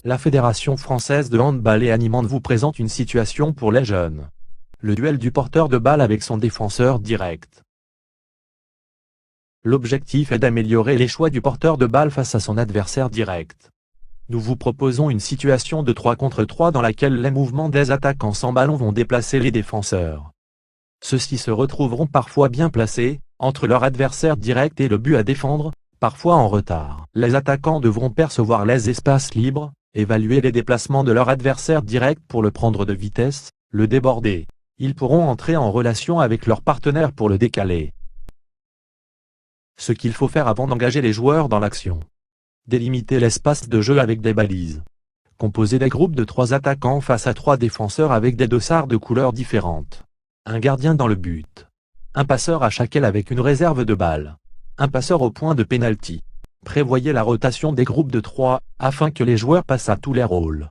La Fédération française de handball et animante vous présente une situation pour les jeunes. Le duel du porteur de balle avec son défenseur direct. L'objectif est d'améliorer les choix du porteur de balle face à son adversaire direct. Nous vous proposons une situation de 3 contre 3 dans laquelle les mouvements des attaquants sans ballon vont déplacer les défenseurs. Ceux-ci se retrouveront parfois bien placés, entre leur adversaire direct et le but à défendre, parfois en retard. Les attaquants devront percevoir les espaces libres, évaluer les déplacements de leur adversaire direct pour le prendre de vitesse, le déborder. Ils pourront entrer en relation avec leur partenaire pour le décaler. Ce qu'il faut faire avant d'engager les joueurs dans l'action. Délimiter l'espace de jeu avec des balises. Composer des groupes de 3 attaquants face à 3 défenseurs avec des dossards de couleurs différentes. Un gardien dans le but. Un passeur à chaque aile avec une réserve de balles. Un passeur au point de pénalty. Prévoyez la rotation des groupes de 3, afin que les joueurs passent à tous les rôles.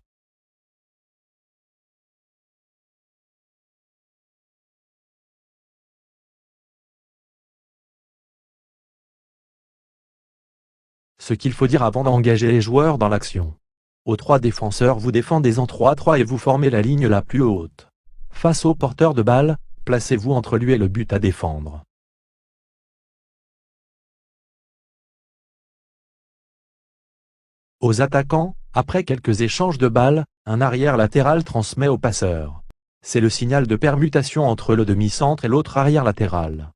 Ce qu'il faut dire avant d'engager les joueurs dans l'action. Aux 3 défenseurs, vous défendez en 3-3 et vous formez la ligne la plus haute. Face au porteur de balle, placez-vous entre lui et le but à défendre. Aux attaquants, après quelques échanges de balles, un arrière latéral transmet au passeur. C'est le signal de permutation entre le demi-centre et l'autre arrière latéral.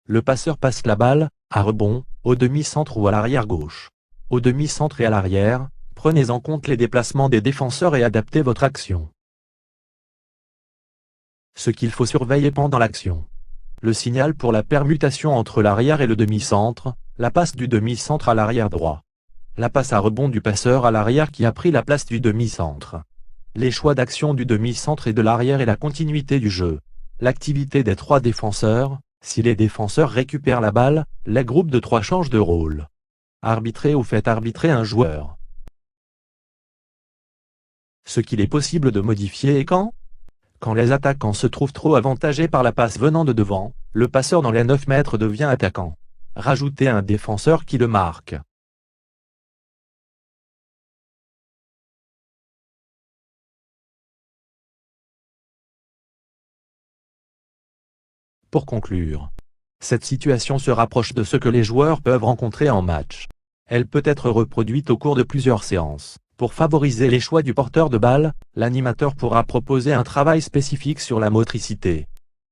Le passeur passe la balle, à rebond, au demi-centre ou à l'arrière gauche. Au demi-centre et à l'arrière, prenez en compte les déplacements des défenseurs et adaptez votre action. Ce qu'il faut surveiller pendant l'action. Le signal pour la permutation entre l'arrière et le demi-centre, la passe du demi-centre à l'arrière droit. La passe à rebond du passeur à l'arrière qui a pris la place du demi-centre. Les choix d'action du demi-centre et de l'arrière et la continuité du jeu. L'activité des 3 défenseurs, si les défenseurs récupèrent la balle, les groupes de 3 changent de rôle. Arbitrez ou faites arbitrer un joueur. Ce qu'il est possible de modifier et quand les attaquants se trouvent trop avantagés par la passe venant de devant, le passeur dans les 9 mètres devient attaquant. Rajoutez un défenseur qui le marque. Pour conclure, cette situation se rapproche de ce que les joueurs peuvent rencontrer en match. Elle peut être reproduite au cours de plusieurs séances. Pour favoriser les choix du porteur de balle, l'animateur pourra proposer un travail spécifique sur la motricité.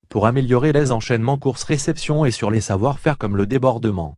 Pour améliorer les enchaînements course-réception et sur les savoir-faire comme le débordement.